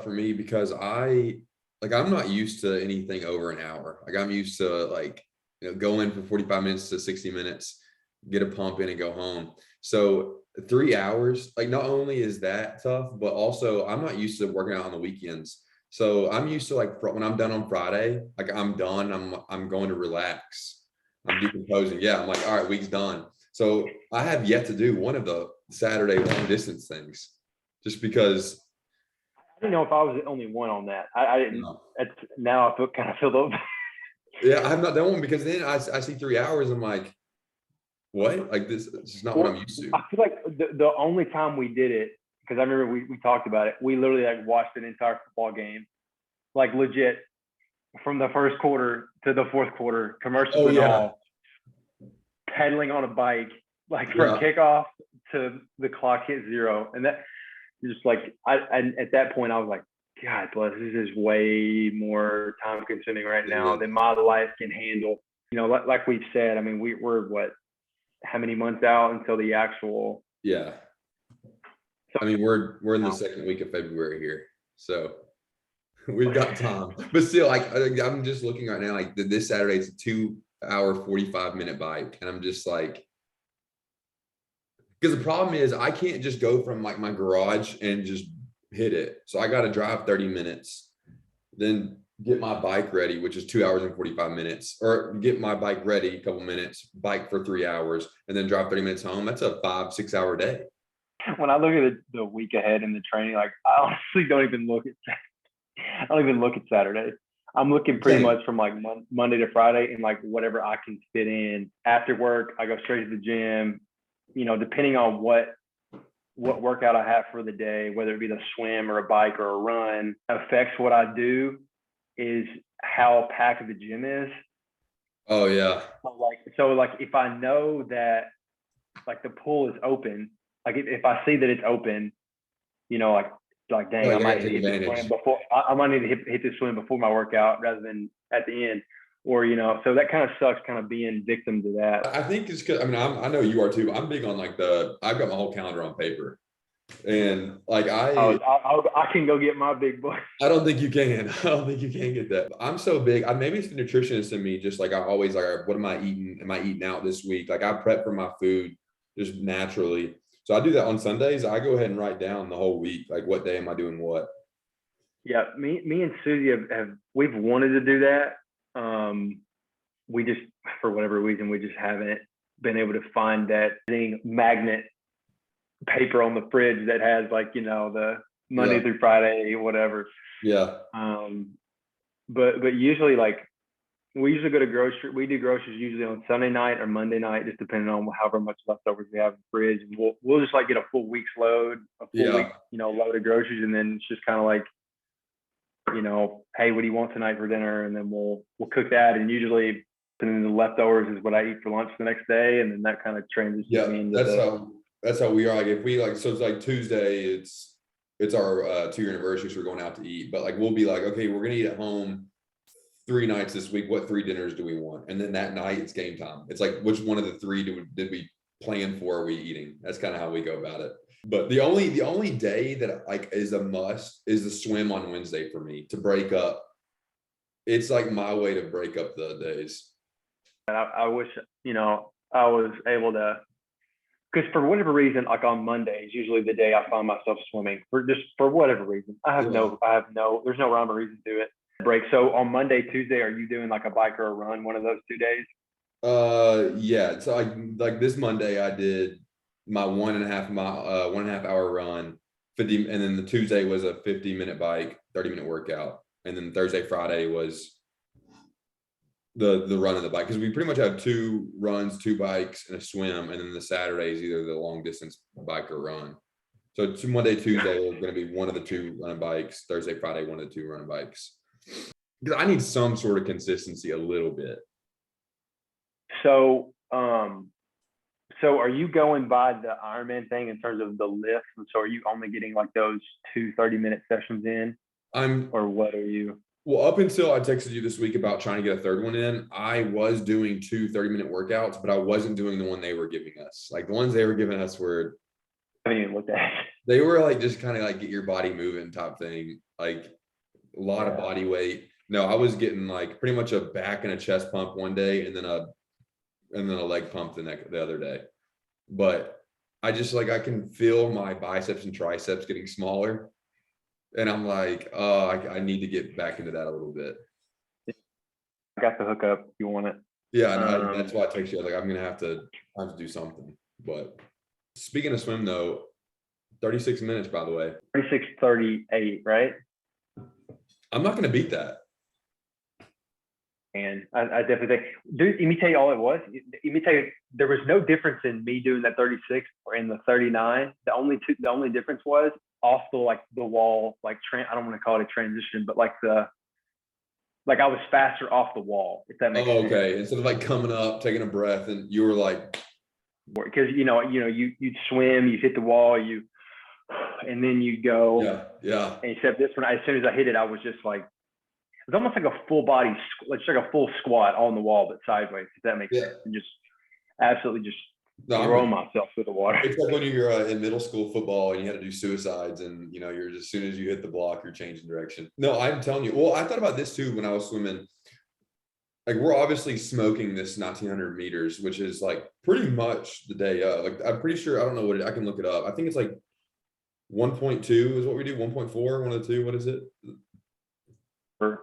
for me because I'm not used to anything over an hour. Like I'm used to like, go in for 45 minutes to 60 minutes, get a pump in and go home. So 3 hours, like not only is that tough, but also I'm not used to working out on the weekends. So I'm used to like when I'm done on Friday, like I'm done. I'm going to relax. I'm decomposing. Yeah, I'm like, all right, week's done. So I have yet to do one of the Saturday long distance things, just because. I didn't know if I was the only one on that. I didn't. No. Now I kind of feel the. Yeah, I have not done one because then I see 3 hours. I'm like, what? Like this is not what I'm used to. I feel like the only time we did it, because I remember we talked about it. We literally like watched an entire football game, like legit, from the first quarter to the fourth quarter, commercials Oh and yeah, all, pedaling on a bike, like from yeah, kickoff to the clock hit zero, and that just like at that point I was like, God bless, this is way more time consuming right now it than my life can handle. Like we've said, I mean, we're what, how many months out until the actual. yeah. So I mean, we're in the second week of February here, so we've got time. But still, like I'm just looking right now, like this Saturday it's a 2 hour 45-minute bike, and I'm just like, because the problem is I can't just go from like my garage and just hit it. So I got to drive 30 minutes, then get my bike ready, which is 2 hours and 45 minutes, or get my bike ready a couple minutes, bike for 3 hours, and then drive 30 minutes home. That's a 5-6 hour day. when I look at the week ahead in the training, like I honestly don't even look at Saturday. I'm looking pretty much from like Monday to Friday, and like whatever I can fit in after work. I go straight to the gym. Depending on what workout I have for the day, whether it be the swim or a bike or a run, affects what I do is how packed the gym is. Oh yeah. So like if I know that like the pool is open, like if I see that it's open, like dang, I might need to hit the swim before. I might need to hit the swim before my workout rather than at the end, or so that kind of sucks, kind of being victim to that. I think it's because I know you are too. But I'm big on like I've got my whole calendar on paper, and like I can go get my big boy. I don't think you can. I don't think you can get that. I'm so big. Maybe it's the nutritionist in me. Just like I always like, what am I eating? Am I eating out this week? Like I prep for my food just naturally. So I do that on Sundays. I go ahead and write down the whole week, like what day am I doing what. Yeah, me and Susie we've wanted to do that. We just, for whatever reason, we just haven't been able to find that magnet paper on the fridge that has like, the Monday through Friday, whatever. Yeah. But usually like we usually go to we do groceries usually on Sunday night or Monday night, just depending on however much leftovers we have in the fridge. And we'll just like get a full week's load, week, load of groceries. And then it's just kind of like, hey, what do you want tonight for dinner? And then we'll cook that. And usually, and then the leftovers is what I eat for lunch the next day. And then that kind of transitions me into that's how we are. Like if we like, so it's like Tuesday, it's our 2-year anniversary, so we're going out to eat. But like we'll be like, okay, we're gonna eat at home 3 nights this week. What 3 dinners do we want? And then that night it's game time. It's like, which one of the 3 did we plan for? Are we eating? That's kind of how we go about it. But the only day that like is a must is the swim on Wednesday for me to break up. It's like my way to break up the days. I wish, I was able to, because for whatever reason, like on Mondays, usually the day I find myself swimming for whatever reason. There's no rhyme or reason to it. Break. So on Monday, Tuesday, are you doing like a bike or a run one of those 2 days? Yeah. So like this Monday I did my 1.5 hour run, 50, and then the Tuesday was a 50-minute bike, 30-minute workout, and then Thursday, Friday was the run of the bike, because we pretty much have 2 runs, 2 bikes, and a swim, and then the Saturday is either the long distance bike or run. So it's Monday, Tuesday are going to be one of the 2 running bikes. Thursday, Friday, one of the 2 running bikes. Because I need some sort of consistency a little bit. So, are you going by the Ironman thing in terms of the lift? And so are you only getting like those 2 30-minute sessions in? Or what are you? Well, up until I texted you this week about trying to get a 3rd one in, I was doing 2 30-minute workouts, but I wasn't doing the one they were giving us. Like the ones they were giving us were, I haven't even looked at it. They were like just kind of like get your body moving type thing. like a lot of body weight. No, I was getting like pretty much a back and a chest pump one day, and then a leg pump the other day. But I just like I can feel my biceps and triceps getting smaller, and I'm like, oh, I need to get back into that a little bit. I got the hookup. If you want it? Yeah, and that's why I text you. I was like, I'm gonna have to do something. But speaking of swim though, 36 minutes, by the way. 36:38, right? I'm not gonna beat that. And I definitely think, dude, let me tell you all it was. Let me tell you, there was no difference in me doing that 36 or in the 39. The only difference was off the wall, I don't want to call it a transition, but like I was faster off the wall, if that makes sense. Okay. Instead of like coming up, taking a breath, and you were like, because you'd swim, you hit the wall, and then you go. Yeah. Except this one, as soon as I hit it, I was just like, it's almost like a full body, like a full squat on the wall, but sideways, if that makes sense. And just absolutely just throw myself through the water. It's like when you're in middle school football and you had to do suicides, and you're just, as soon as you hit the block, you're changing direction. No, I'm telling you. Well, I thought about this too when I was swimming. Like, we're obviously smoking this 1900 meters, which is like pretty much the day of. Like, I'm pretty sure, I don't know I can look it up. I think it's like 1.2 is what we do. 1.4, one of the two. What is it?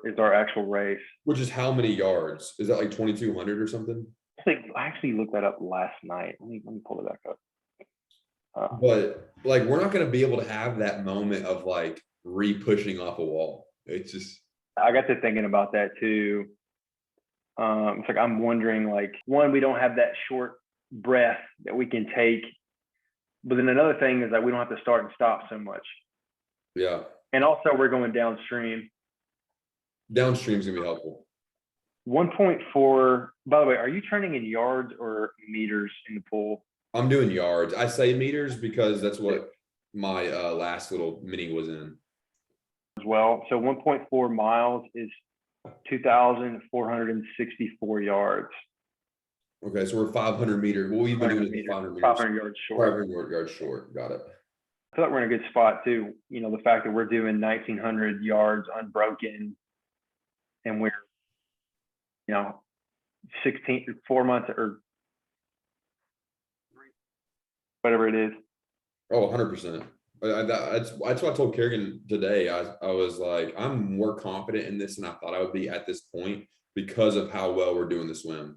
Is our actual race. Which is how many yards? Is that like 2200 or something? I actually looked that up last night. Let me pull it back up. But like, we're not going to be able to have that moment of like re-pushing off a wall. It's just, I got to thinking about that too. It's like, I'm wondering, like, one, we don't have that short breath that we can take, but then another thing is that we don't have to start and stop so much. Yeah. And also we're going downstream. Downstream's gonna be helpful. 1.4. By the way, are you training in yards or meters in the pool? I'm doing yards. I say meters because that's what my last little mini was in. As well. So 1.4 miles is 2,464 yards. Okay, so we're 500 meters. Well, we've been doing 500 meters. 500 yards short. 500 yards short. Got it. I feel like we're in a good spot too. The fact that we're doing 1,900 yards unbroken, and we're 4 months or whatever it is. Oh, 100%. That's what I told Kerrigan today. I was like, I'm more confident in this than I thought I would be at this point because of how well we're doing the swim.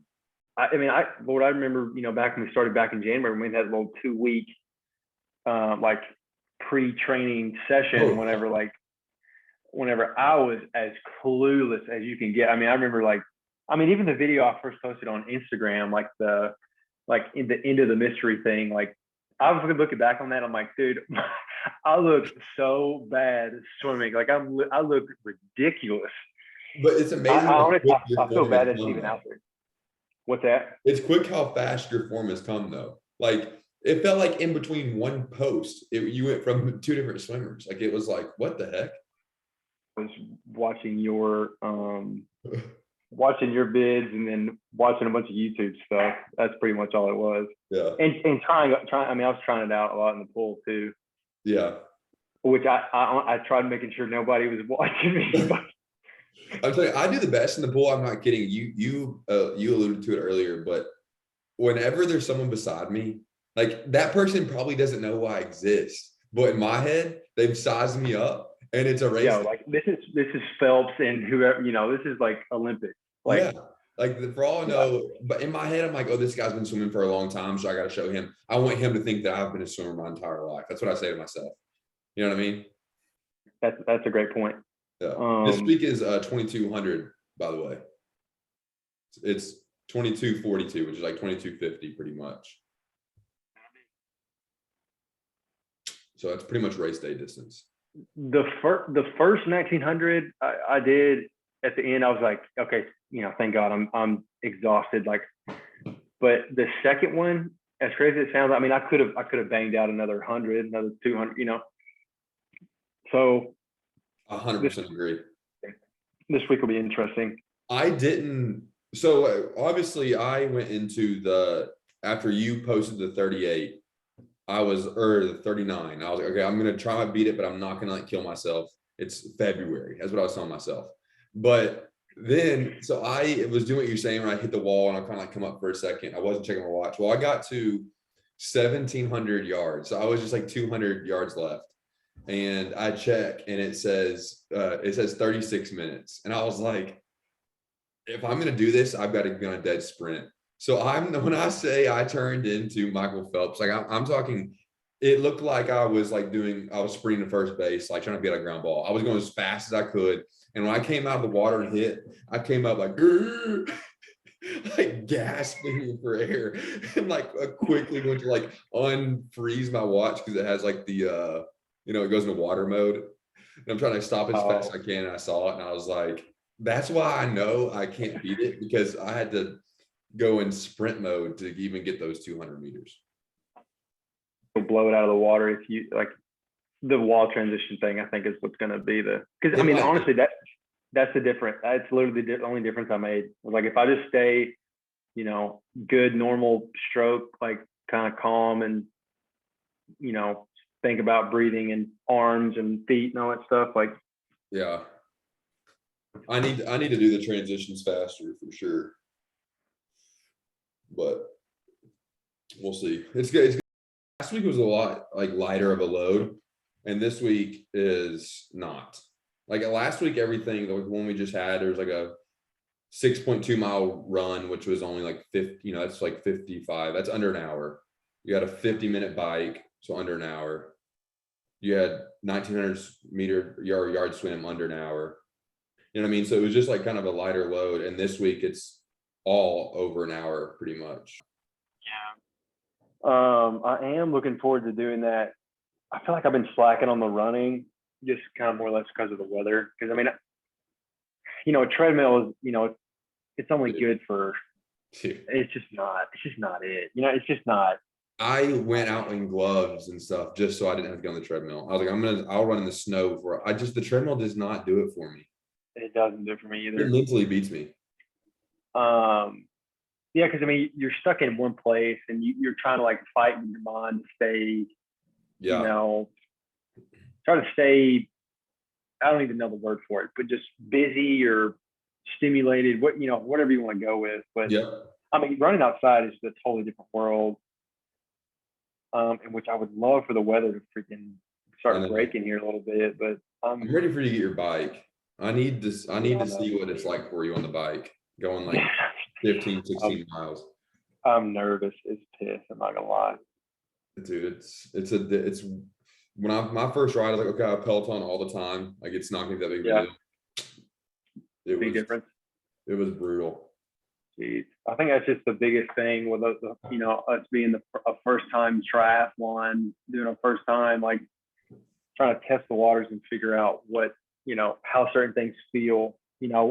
I remember, back when we started back in January, when we had a little 2-week like pre-training session, whenever I was as clueless as you can get. I remember even the video I first posted on Instagram, in the end of the mystery thing, I was looking back on that. I'm like, dude, I look so bad swimming. I look ridiculous. But it's amazing. I feel bad it's even out there. What's that? It's quick how fast your form has come, though. Like, it felt like in between one post, you went from 2 different swimmers. Like, it was like, what the heck? I was watching your bids and then watching a bunch of YouTube stuff. That's pretty much all it was. Yeah. And trying. I was trying it out a lot in the pool too. Yeah. Which I tried making sure nobody was watching me. I'm telling you, I do the best in the pool. I'm not kidding. You alluded to it earlier, but whenever there's someone beside me, like, that person probably doesn't know why I exist, but in my head, they've sized me up, and it's a race. Yeah, like this is Phelps and whoever, this is like Olympic. For all I know, but in my head, I'm like, oh, this guy's been swimming for a long time, so I got to show him. I want him to think that I've been a swimmer my entire life. That's what I say to myself. You know what I mean? That's a great point. Yeah. This week is 2,200, by the way. It's 2242, which is like 2250 pretty much. So that's pretty much race day distance. The first 1,900 I did at the end, I was like, okay, thank God I'm exhausted. But the second one, as crazy as it sounds, I could have banged out another 100, another 200, So 100% agree. This week will be interesting. So obviously I went into after you posted the 38, or the 39. I was like, okay, I'm going to try to beat it, but I'm not going to kill myself. It's February. That's what I was telling myself. But then, so I was doing what you're saying when I hit the wall and I kind of like come up for a second. I wasn't checking my watch. Well, I got to 1,700 yards. So I was just like 200 yards left. And I check and it says 36 minutes. And I was like, if I'm going to do this, I've got to go on a dead sprint. So when I say I turned into Michael Phelps, like I'm talking, it looked like I was sprinting to first base, like trying to get a ground ball. I was going as fast as I could. And when I came out of the water and hit, I came up like, like gasping for air and like quickly went to like unfreeze my watch because it has like the, it goes into water mode. And I'm trying to stop as fast as I can. And I saw it and I was like, that's why I know I can't beat it, because I had to go in sprint mode to even get those 200 meters. Blow it out of the water if you like. The wall transition thing, I think, is what's going to be because I mean, honestly, that's the difference. That's literally the only difference I made. Like if I just stay, good normal stroke, like kind of calm and think about breathing and arms and feet and all that stuff. Like, yeah, I need to do the transitions faster for sure, but we'll see. It's good. Last week was a lot like lighter of a load, and this week is not. Like last week, everything, the one we just had, there was like a 6.2 mile run, which was only like 50, that's like 55. That's under an hour. You had a 50-minute bike, so under an hour. You had 1,900 yard swim under an hour. You know what I mean? So it was just like kind of a lighter load. And this week it's all over an hour pretty much. Yeah. I am looking forward to doing that. I feel like I've been slacking on the running, just kind of more or less because of the weather. Because I mean, a treadmill is, it's only good for. It's just not it. It's just not. I went out in gloves and stuff just so I didn't have to go on the treadmill. I was like, I'll run in the snow before the treadmill does not do it for me. It doesn't do it for me either. It mentally beats me. Yeah, because I mean, you're stuck in one place and you're trying to like fight with your mind to stay, try to stay. I don't even know the word for it, but just busy or stimulated, whatever you want to go with. But yeah. I mean, running outside is a totally different world. In which I would love for the weather to freaking start breaking here a little bit, but I'm ready for you to get your bike. I need to see what it's like for you on the bike, going like 15, 16 miles. I'm nervous as piss. I'm not gonna lie. Dude, it's when my first ride, I was like, okay, I Peloton all the time. Like it's not gonna be that big of a deal. Big difference. It was brutal. Jeez. I think that's just the biggest thing with us being a first time triathlon, doing a first time, like trying to test the waters and figure out what, how certain things feel.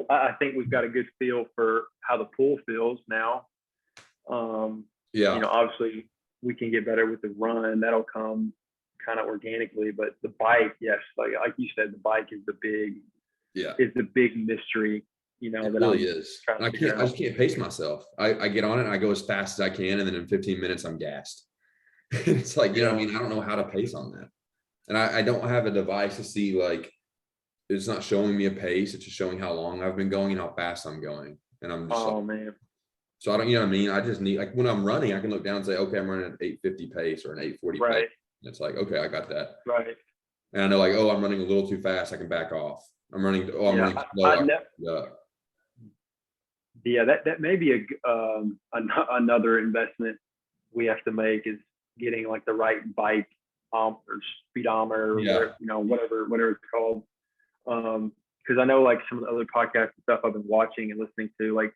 I think we've got a good feel for how the pool feels now. Obviously we can get better with the run. That'll come kind of organically, but the bike, yes, like you said, the bike is the big mystery. It really is. I just can't pace myself. I get on it and I go as fast as I can, and then in 15 minutes I'm gassed. It's like, I mean, I don't know how to pace on that. And I don't have a device to see, like, it's not showing me a pace, it's just showing how long I've been going and how fast I'm going. And I'm just man. So I don't, what I mean? I just need, like, when I'm running, I can look down and say, okay, I'm running an 850 pace or an 840 pace. And it's like, okay, I got that. Right. And I know, like, oh, I'm running a little too fast, I can back off. I'm running slow. Yeah, that may be another investment we have to make, is getting like the right bike or speedometer, or whatever it's called. Because I know like some of the other podcasts and stuff I've been watching and listening to, like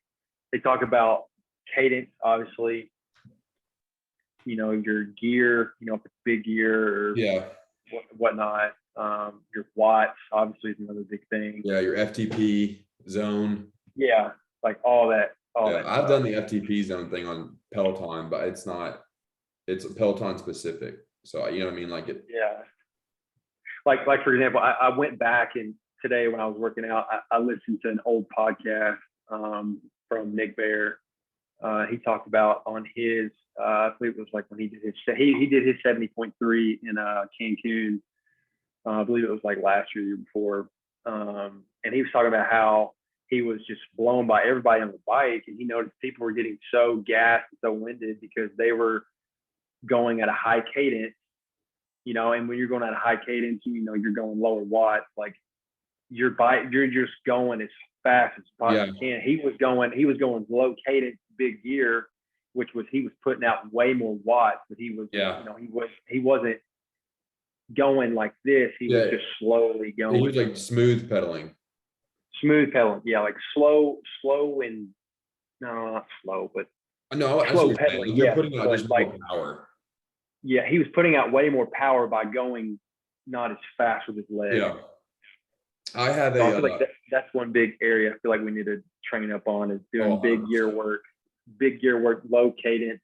they talk about cadence, obviously, your gear, if it's big gear or whatnot. Your watts obviously is another big thing. Yeah, your FTP zone. Yeah, like all that. I've done the FTP zone thing on Peloton, but it's Peloton specific. So you know what I mean? Like it. Yeah. Like for example, I went back and today when I was working out, I listened to an old podcast from Nick Bear. He talked about on his, I believe it was like when he did his 70.3 in Cancun. I believe it was like last year, the year before. And he was talking about how he was just blown by everybody on the bike, and he noticed people were getting so gassed and so winded because they were going at a high cadence, and when you're going at a high cadence, you're going lower watts, like your bike, you're just going as fast as possibly can. He was going low cadence, big gear, he was putting out way more watts, but he was, he wasn't going like this. He was just slowly going. He was like smooth pedaling. Yeah, like slow and no, not slow, but slow pedaling. You're putting out just more power. Yeah, he was putting out way more power by going not as fast with his legs. Yeah, I feel like that's one big area I feel like we need to train up on, is doing big gear work, low cadence,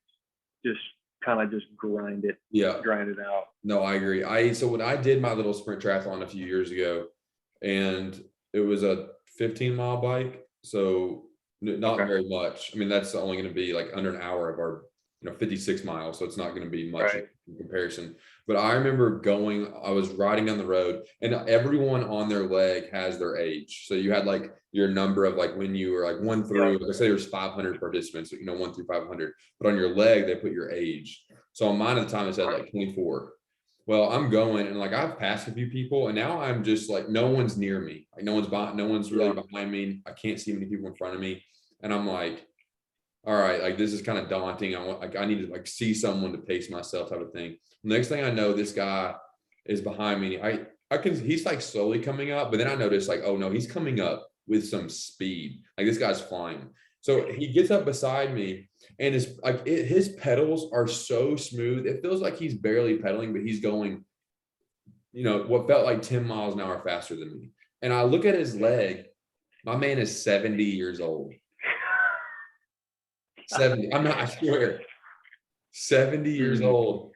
just kind of just grind it out. No, I agree. So when I did my little sprint triathlon a few years ago, and it was a 15-mile bike, so not very much. I mean, that's only going to be like under an hour of our 56 miles, so it's not going to be much in comparison. But I remember I was riding down the road, and everyone on their leg has their age. So you had like your number of like when you were like 1 through, let's say there's 500 participants, 1 through 500, but on your leg they put your age. So on mine at the time it said like 24. Well, I'm going, and like I've passed a few people, and now I'm just like, no one's near me, like no one's really behind me. I can't see many people in front of me, and I'm like, all right, like this is kind of daunting. I need to like see someone to pace myself, type of thing. Next thing I know, this guy is behind me. He's like slowly coming up, but then I noticed like, oh no, he's coming up with some speed. Like this guy's flying. So he gets up beside me, and his pedals are so smooth. It feels like he's barely pedaling, but he's going, what felt like 10 miles an hour faster than me. And I look at his leg. My man is 70 years old. 70. I swear, 70 years old,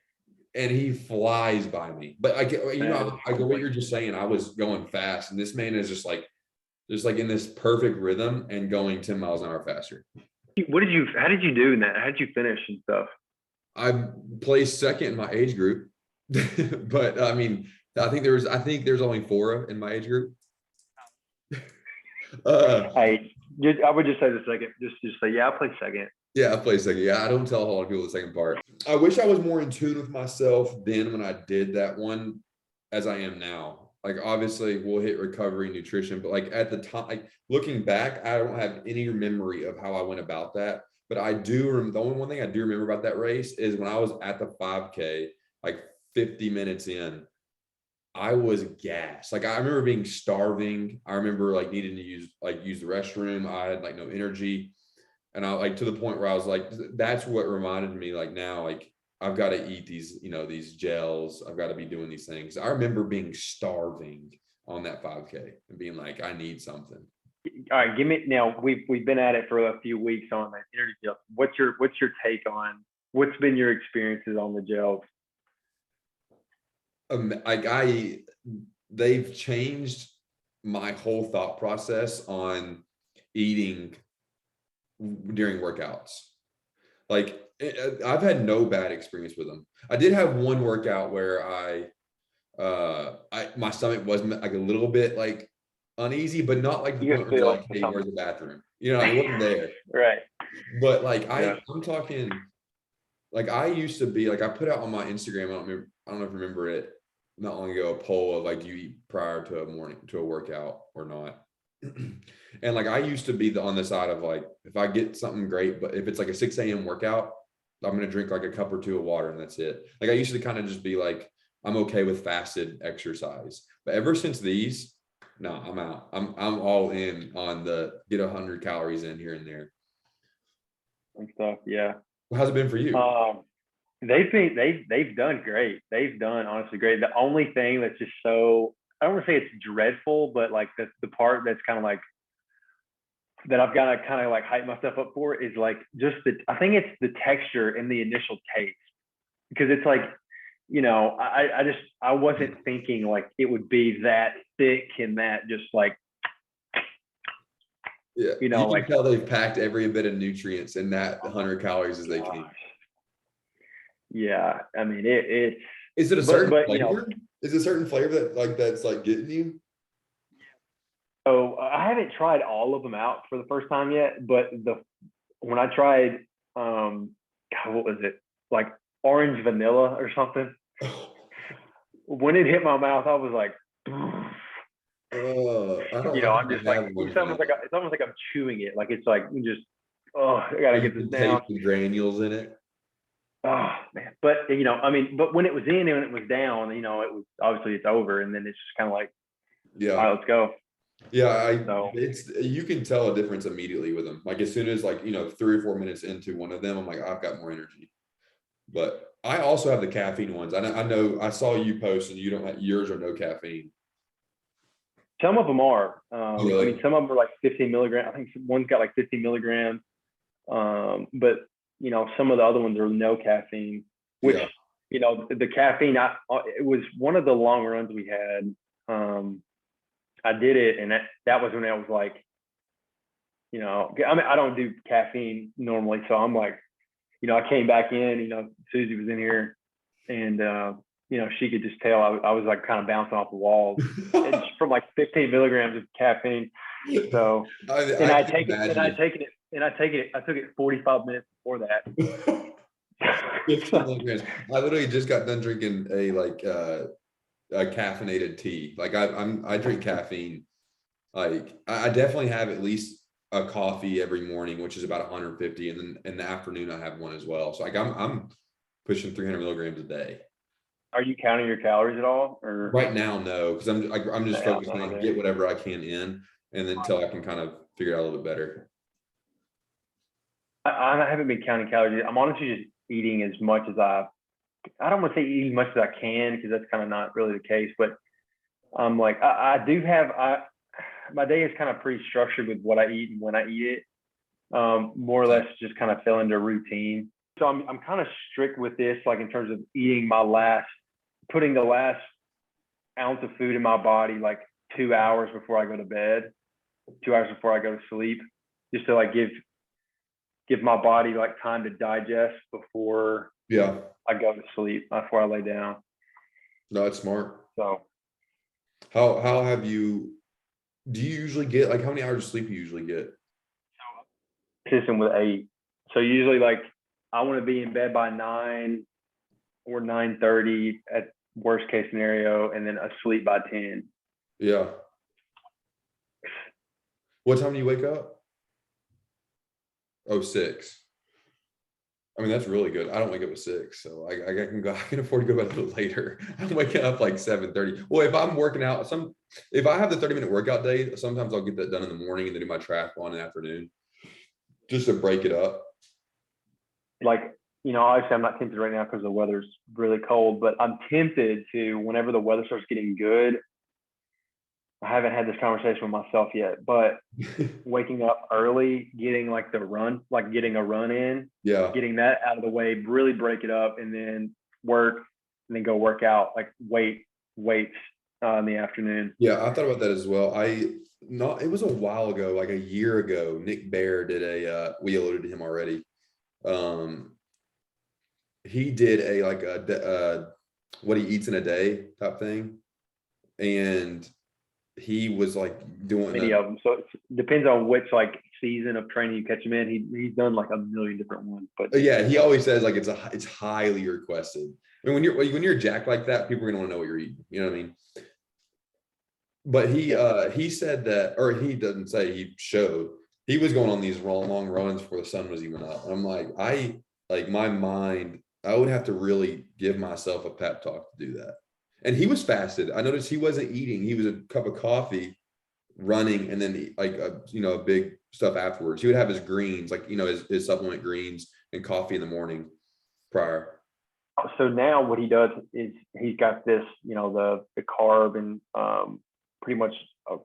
and he flies by me. But I get, I go what you're just saying. I was going fast, and this man is just like in this perfect rhythm and going 10 miles an hour faster. How did you do in that? How did you finish and stuff? I placed second in my age group, but I mean, I think there's only 4 in my age group. I would just say the second. Just say, I played second. Yeah, I played second. Yeah, I don't tell a whole lot of people the second part. I wish I was more in tune with myself then when I did that one as I am now. Like, obviously, we'll hit recovery, nutrition, but like at the time, like looking back, I don't have any memory of how I went about that. But I do. The only one thing I do remember about that race is when I was at the 5K, like 50 minutes in, I was gassed. Like I remember being starving. I remember like needing to use the restroom. I had like no energy. And I like to the point where I was like, that's what reminded me, like now, like I've got to eat these, these gels. I've got to be doing these things. I remember being starving on that 5K and being like, I need something. All right, now we've been at it for a few weeks on that energy gel. What's your take on what's been your experiences on the gels? They've changed my whole thought process on eating during workouts. Like I've had no bad experience with them. I did have one workout where my stomach wasn't like a little bit like uneasy, but not like the point where like, hey, where's the bathroom? I wasn't there. Right. But like I'm talking, like I used to be like, I put out on my Instagram, I don't know if you remember it, not long ago, a poll of like, do you eat prior to a workout or not? And like I used to be on the side of like, if I get something great, but if it's like a 6 a.m. workout, I'm gonna drink like a cup or 2 of water and that's it. Like I used to kind of just be like, I'm okay with fasted exercise. But ever since these, no, I'm out. I'm all in on the get 100 calories in here and there. And stuff, yeah. How's it been for you? They've done great. They've done honestly great. The only thing that's just so, I don't want to say it's dreadful, but like the part that's kind of like that I've got to kind of like hype myself up for is like just I think it's the texture and the initial taste, because it's like, I wasn't thinking like it would be that thick and that just like, yeah, you can like tell they've packed every bit of nutrients in that 100 calories as they can. Yeah, I mean it's. Is it a certain flavor? Is a certain flavor that's like getting you? So I haven't tried all of them out for the first time yet, but when I tried, God, what was it? Like orange vanilla or something. When it hit my mouth, I was like, I don't. I I'm think just I like, have orange vanilla. it's almost like I'm chewing it. Like it's like just, oh, I gotta You get this can down. taste the granules in it. Oh man, but I mean, but when it was in and when it was down, it was obviously it's over, and then it's just kind of like, all Yeah. right, let's go. Yeah, So it's you can tell a difference immediately with them. Like as soon as like 3 or 4 minutes into one of them, I'm like I've got more energy. But I also have the caffeine ones. I know I saw you post and you don't have yours are no caffeine. some of them are. I mean, Really? some of them are like 15 milligrams. I think one's got like 15 milligrams. But some of the other ones are no caffeine, which Yeah. the caffeine. It was one of the long runs we had. I did it, and that was when I was like, I mean, I don't do caffeine normally, so I'm like, I came back in. Susie was in here, and she could just tell I was like kind of bouncing off the walls, and from like 15 milligrams of caffeine. So, and I I can take it, and I imagine taken it, and I take it. I took it 45 minutes before that. it. 15 milligrams. I literally just got done drinking a caffeinated tea. Like I drink caffeine. Like I definitely have at least a coffee every morning, which is about 150, and then in the afternoon I have one as well. So like I'm pushing 300 milligrams a day. Are you counting your calories at all, or Right now, no, because I'm just yeah, I'm focused not on either. get whatever I can in, and then until I can kind of figure it out a little bit better. I haven't been counting calories. I'm honestly just eating as much as I don't want to say eating as much as I can because that's kind of not really the case. But I'm like, I do have, my day is kind of pretty structured with what I eat and when I eat it. More or less just kind of fell into routine. So I'm kind of strict with this, like in terms of eating putting the last ounce of food in my body like 2 hours before I go to bed, 2 hours before I go to sleep, just to like give my body like time to digest before Yeah, I go to sleep, before I lay down. no, it's smart. So How have you? Do you usually get like how many hours of sleep you usually get? consistent with 8. So usually like I want to be in bed by 9 or 9:30 at worst case scenario, and then asleep by 10. Yeah. What time do you wake up? Oh, 6. I mean, that's really good. I don't wake up at 6, so I can go. I can afford to go bed a little later. I'm waking up like 7:30. Well, if I'm working out, if I have the 30-minute workout day, sometimes I'll get that done in the morning and then do my triathlon in the afternoon, just to break it up. Like, obviously I'm not tempted right now because the weather's really cold, but I'm tempted to, whenever the weather starts getting good. I haven't had this conversation with myself yet, but waking up early, getting like getting a run in, Yeah, getting that out of the way, really break it up, and then work, and then go work out, like weights in the afternoon. yeah, I thought about that as well. It was a while ago, like a year ago. Nick Bear did we alluded to him already. Um, he did a like what he eats in a day type thing, and he was like doing Many of them. So it depends on which like season of training you catch him in. He's done like a million different ones, but yeah, he always says like it's highly requested. I mean, when you're jacked like that, people are gonna want to know what you're eating. You know what I mean? But yeah. he said that, or he doesn't say, he showed he was going on these long runs before the sun was even up. And I'm like, like my mind, I would have to really give myself a pep talk to do that. And he was fasted. I noticed he wasn't eating. He was a cup of coffee, running, and then like a big stuff afterwards. He would have his greens, like his supplement greens and coffee in the morning prior. So now what he does is he's got this, the carb and pretty much a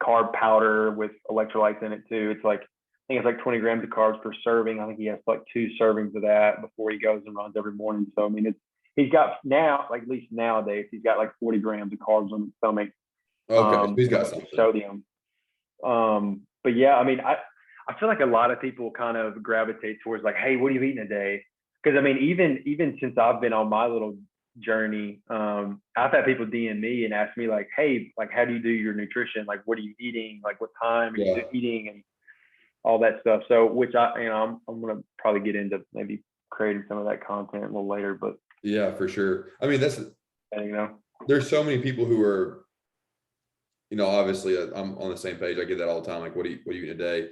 carb powder with electrolytes in it too. It's like, I think it's like 20 grams of carbs per serving. I think he has like 2 servings of that before he goes and runs every morning. So I mean, he's got now, like at least nowadays, he's got like 40 grams of carbs on his stomach, Okay, so he's and a got bunch of something. sodium. But yeah, I mean, I feel like a lot of people kind of gravitate towards like, hey, what are you eating a day? Because I mean, even since I've been on my little journey. I've had people DM me and ask me like, hey, like, how do you do your nutrition? Like, what are you eating? Like, what time are you eating and all that stuff. So, which I'm going to probably get into maybe creating some of that content a little later, but yeah, for sure. I mean, you know, there's so many people who are, obviously I'm on the same page. I get that all the time. Like, what do you eat a day?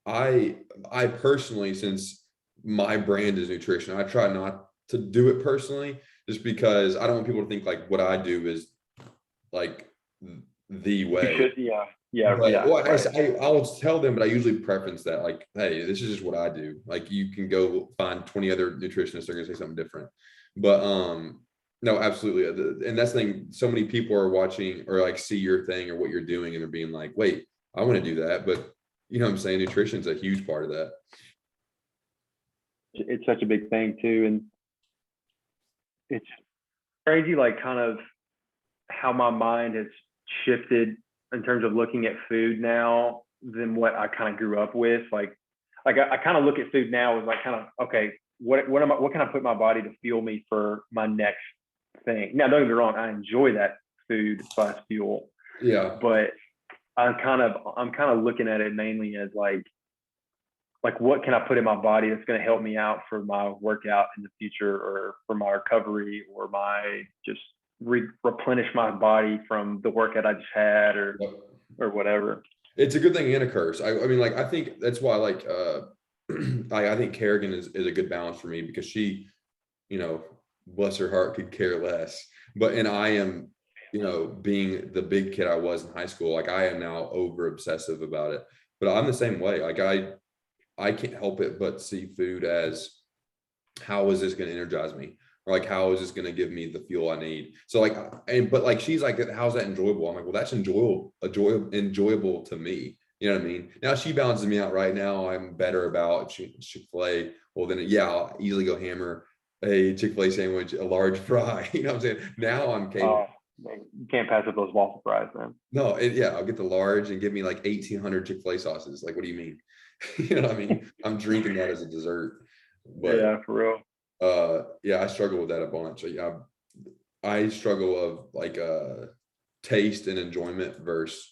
I personally, since my brand is nutrition, I try not to do it personally, just because I don't want people to think like what I do is like the way. you should, Well, right. I'll tell them, but I usually preference that like, hey, this is just what I do. Like, you can go find 20 other nutritionists, they're gonna say something different. But no, absolutely. And that's the thing. So many people are watching or like see your thing or what you're doing, and they're being like, wait, I want to do that. But you know what I'm saying? Nutrition's a huge part of that. It's such a big thing too. And it's crazy, like kind of how my mind has shifted in terms of looking at food now than what I kind of grew up with. Like I kind of look at food now as like kind of, okay, what can I put in my body to fuel me for my next thing? Now, don't get me wrong, I enjoy that food plus fuel. Yeah. But I'm kind of looking at it mainly as like what can I put in my body that's going to help me out for my workout in the future, or for my recovery, or my just replenish my body from the workout I just had, or whatever. It's a good thing and a curse. I mean, like, I think that's why, like, I think Kerrigan is a good balance for me, because she, bless her heart, could care less. And I am, being the big kid I was in high school, like, I am now over obsessive about it. But I'm the same way. Like, I can't help it but see food as, how is this going to energize me? Or like, how is this going to give me the fuel I need? So like, but like, she's like, how's that enjoyable? I'm like, well, that's enjoyable to me. You know what I mean? Now she balances me out. Right now, I'm better about Chick-fil-A. Well, then, yeah, I'll easily go hammer a Chick-fil-A sandwich, a large fry. You know what I'm saying? Now I'm capable. You can't pass up those waffle fries, man. No, yeah, I'll get the large and give me like 1,800 Chick-fil-A sauces. Like, what do you mean? You know what I mean? I'm drinking that as a dessert. But yeah, for real. Yeah, I struggle with that a bunch. I struggle of like taste and enjoyment versus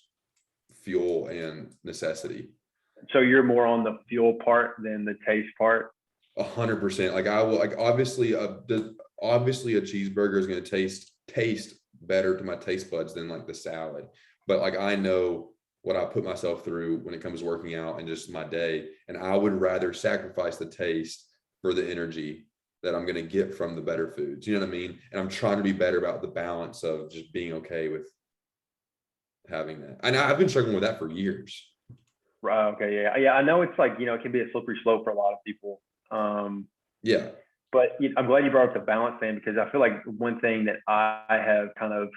fuel and necessity. So you're more on the fuel part than the taste part? 100%. Like, I will, like, obviously a cheeseburger is going to taste better to my taste buds than like the salad. But like, I know what I put myself through when it comes to working out and just my day. And I would rather sacrifice the taste for the energy that I'm going to get from the better foods. You know what I mean? And I'm trying to be better about the balance of just being okay with having that. And I've been struggling with that for years. Right. Okay. Yeah. I know it's like, it can be a slippery slope for a lot of people. Yeah. But I'm glad you brought up the balance thing, because I feel like one thing that I have kind of,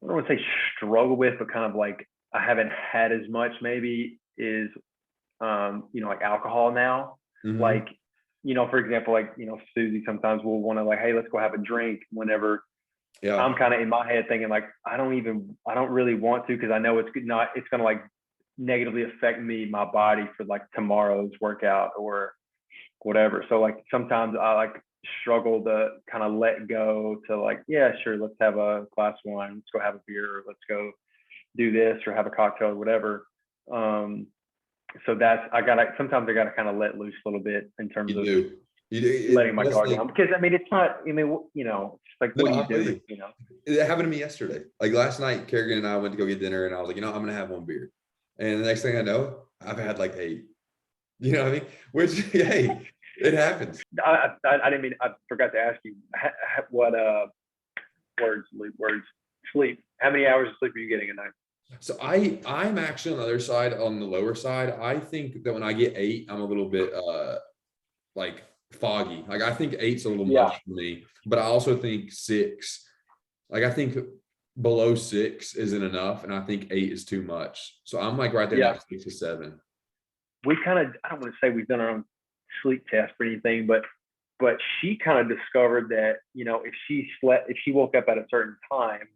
I don't want to say struggle with, but kind of like I haven't had as much maybe is, like alcohol now. Mm-hmm. Like, for example, like, Susie sometimes will want to like, hey, let's go have a drink whenever. Yeah. I'm kind of in my head thinking like, I don't really want to, because I know it's going to like negatively affect my body for like tomorrow's workout or whatever. So like sometimes I like struggle to kind of let go to like, yeah, sure, let's have a glass of wine, let's go have a beer, or let's go do this or have a cocktail or whatever. So sometimes I gotta kind of let loose a little bit in terms of letting my guard down, because it's not, it's like, what do you do? It happened to me yesterday. Like last night, Kerrigan and I went to go get dinner, and I was like, I'm gonna have one beer. And the next thing I know, I've had like 8. You know what I mean? Which, hey, it happens. I didn't mean, I forgot to ask you what sleep. How many hours of sleep are you getting a night? So I'm actually on the other side, on the lower side. I think that when I get 8, I'm a little bit like foggy. Like, I think 8's a little much for me, but I also think 6. Like, I think below 6 isn't enough, and I think 8 is too much. So I'm like right there at 6 to 7. We kind of, I don't want to say we've done our own sleep test or anything, but she kind of discovered that, if she woke up at a certain time,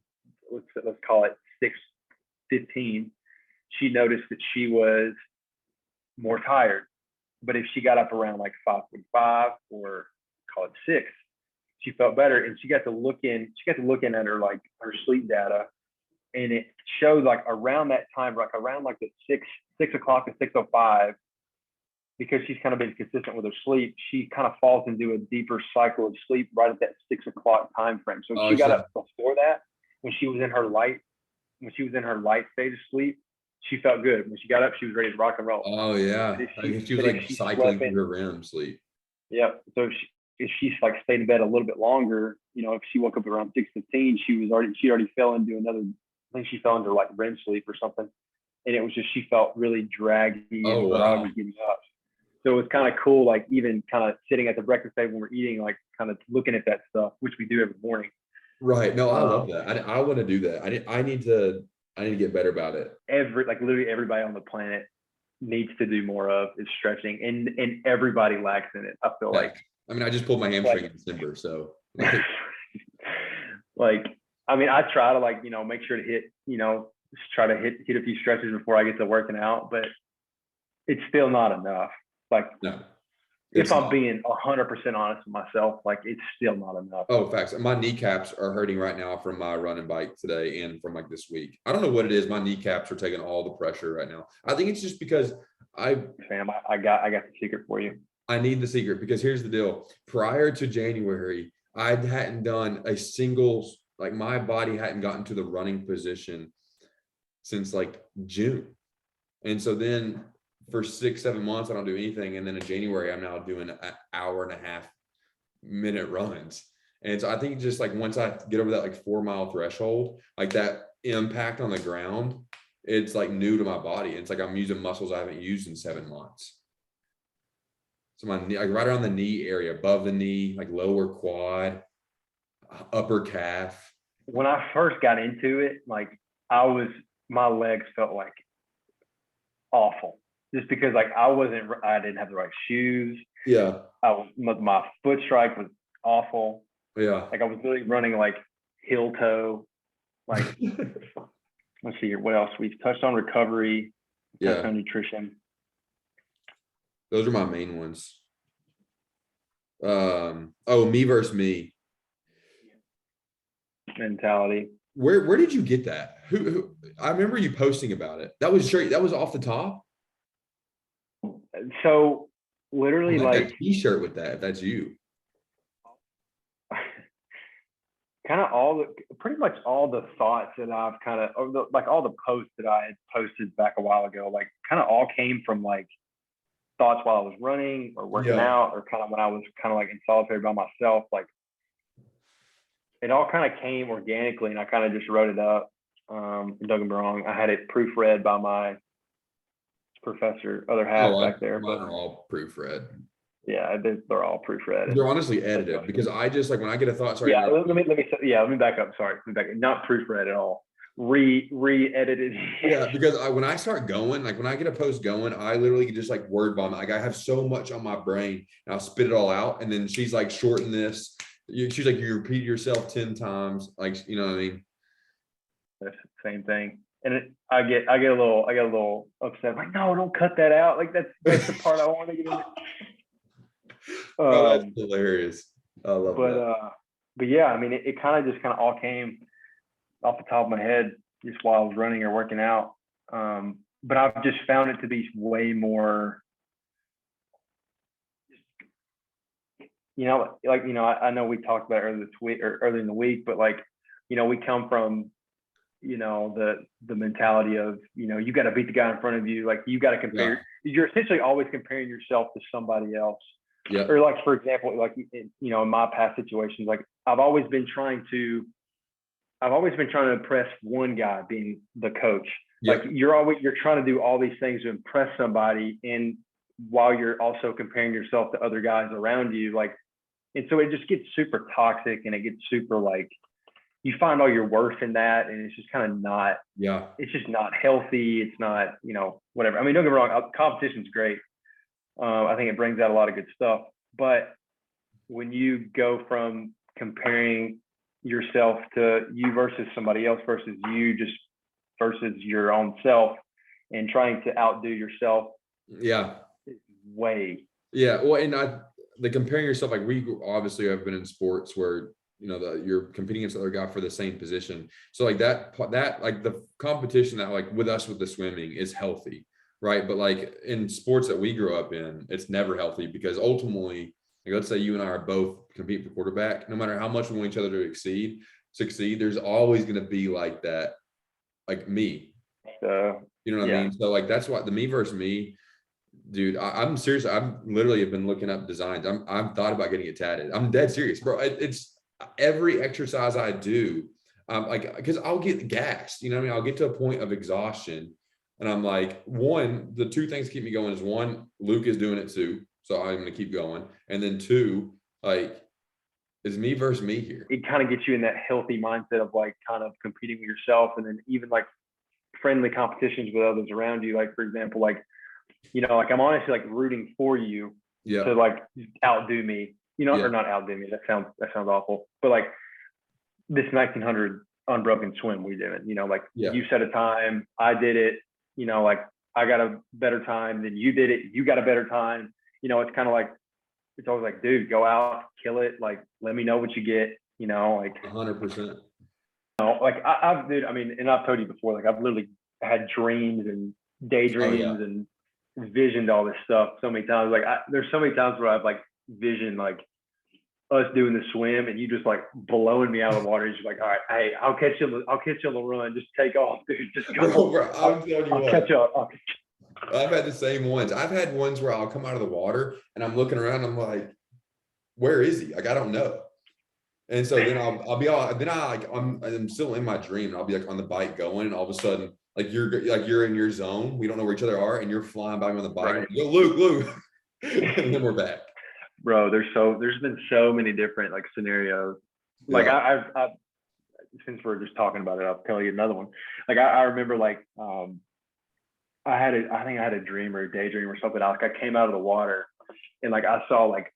let's call it 6:15, she noticed that she was more tired. But if she got up around like 5:45 or call it 6, she felt better, and she got to look in at her like her sleep data, and it showed like around that time, like around like the 6 o'clock to 6:05, because she's kind of been consistent with her sleep, she kind of falls into a deeper cycle of sleep right at that 6 o'clock time frame. So she got up before that, when she was in her light state of sleep, she felt good. When she got up, she was ready to rock and roll. Oh yeah. She was like cycling through her REM sleep. Yeah. So if she's like stayed in bed a little bit longer, if she woke up around 6:15, she already fell into another, I think she fell into like REM sleep or something. And it was just, she felt really draggy and groggy getting up. So it was kind of cool, like even kind of sitting at the breakfast table when we're eating, like kind of looking at that stuff, which we do every morning. Right. No, I love that. I want to do that. I need to get better about it. Literally everybody on the planet needs to do more of is stretching, and everybody lacks in it. I feel like. I mean, I just pulled my hamstring in December, so. Like, I mean, I try to make sure to hit, try to hit a few stretches before I get to working out, but it's still not enough. Like, no, if I'm being 100% honest with myself, like it's still not enough. Oh, facts. My kneecaps are hurting right now from my running bike today and from like this week. I don't know what it is. My kneecaps are taking all the pressure right now. I think it's just because I got the secret for you. I need the secret because here's the deal. Prior to January, I hadn't done a single, like my body hadn't gotten to the running position since like June. And so then for 6-7 months, I don't do anything. And then in January, I'm now doing an 1.5 minute runs. And so I think just like once I get over that like 4 mile threshold, like that impact on the ground, it's like new to my body. It's like I'm using muscles I haven't used in 7 months. So my knee, like right around the knee area, above the knee, like lower quad, upper calf. When I first got into it, like my legs felt like awful. Just because like I didn't have the right shoes. Yeah. My foot strike was awful. Yeah. Like I was literally running like heel toe. Like, let's see here. What else? We've touched on recovery, touched on nutrition. Those are my main ones. Me versus me. Mentality. Where did you get that? Who I remember you posting about it. That was off the top. So literally like a t-shirt with that, if that's you. Kind of pretty much all the thoughts that I've like all the posts that I had posted back a while ago, like kind of all came from like thoughts while I was running or working out, or kind of when I was kind of like in solitary by myself. Like it all kind of came organically, and I kind of just wrote it up. Don't get me wrong, I had it proofread by my professor, other half back there. Mine are all proofread. Yeah, they're all proofread. They're honestly edited because I just like when I get a thought. Sorry. Yeah, let me back up. Sorry, not proofread at all. Re-edited. Yeah, because when I start going, like when I get a post going, I literally just like word vomit. Like I have so much on my brain, and I'll spit it all out. And then she's like, shorten this. She's like, you repeat yourself 10 times. Like, you know what I mean? That's the same thing. And I get a little upset. Like, no, don't cut that out. Like that's the part I want to get in. That's hilarious. I love that. But yeah, I mean, it kind of all came off the top of my head just while I was running or working out. But I've just found it to be way more, I know we talked about it earlier this week or earlier in the week, but like, we come from, the mentality of, you got to beat the guy in front of you. Like you got to compare, you're essentially always comparing yourself to somebody else. Yeah. Or like, for example, like, in my past situations, like I've always been trying to impress one guy, being the coach. Yep. Like you're trying to do all these things to impress somebody, and while you're also comparing yourself to other guys around you, like, and so it just gets super toxic, and it gets super like, you find all your worth in that, and it's just kind of not, it's just not healthy. It's not, whatever. I mean, don't get me wrong, competition's great. I think it brings out a lot of good stuff, but when you go from comparing yourself to you versus somebody else versus you just versus your own self and trying to outdo yourself, way. Well, and the comparing yourself, like we obviously have been in sports where, you know, you're competing against other guy for the same position. So like that like the competition that like with us with the swimming is healthy, right? But like in sports that we grew up in, it's never healthy because ultimately, like let's say you and I are both compete for quarterback, no matter how much we want each other to succeed, there's always going to be like that, like me. You know what I Yeah. mean? So like that's why the me versus me, dude. I'm serious. I'm literally have been looking up designs. I've thought about getting it tatted. I'm dead serious, bro. It's every exercise I do. Like because I'll get gassed. You know what I mean? I'll get to a point of exhaustion, and I'm like, the two things keep me going is one, Luke is doing it too, so I'm gonna keep going, and then two, like, it's me versus me here. It kind of gets you in that healthy mindset of like kind of competing with yourself, and then even like friendly competitions with others around you. Like for example, like, you know, like I'm honestly like rooting for you to like outdo me, you know, or not outdo me. That sounds awful, but like this 1900 unbroken swim we did it, you know, like you set a time, I did it, you know, like I got a better time than you did it. You got a better time. You know, it's kind of like, it's always like, dude, go out, kill it. Like, let me know what you get, you know, like 100%. Like I've, dude, I mean, and I've told you before, like I've literally had dreams and daydreams and visioned all this stuff so many times. Like there's so many times where I've like visioned like us doing the swim and you just like blowing me out of the water. You're just like, all right, hey, I'll catch you on the run. Just take off, dude. Just go. Bro, I'm telling you I'll what. catch up. I've had the same ones. I've had ones where I'll come out of the water and I'm looking around. I'm like, where is he? Like, I don't know. And so then I'll be all, then I'm still in my dream and I'll be like on the bike going and all of a sudden, like you're in your zone. We don't know where each other are and you're flying by me on the bike. Right. And go, Luke. And then we're back. Bro, there's been so many different like scenarios. Like I've since we're just talking about it, I'll tell you another one. Like I remember like I think I had a dream or a daydream or something. Like I came out of the water and like I saw like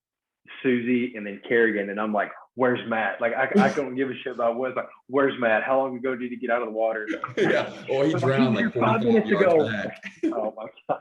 Susie and then Kerrigan and I'm like, where's Matt? Like I don't give a shit about what's like, where's Matt? How long ago did he get out of the water? Yeah. Well, he drowned like 5 minutes ago. back. Oh my God.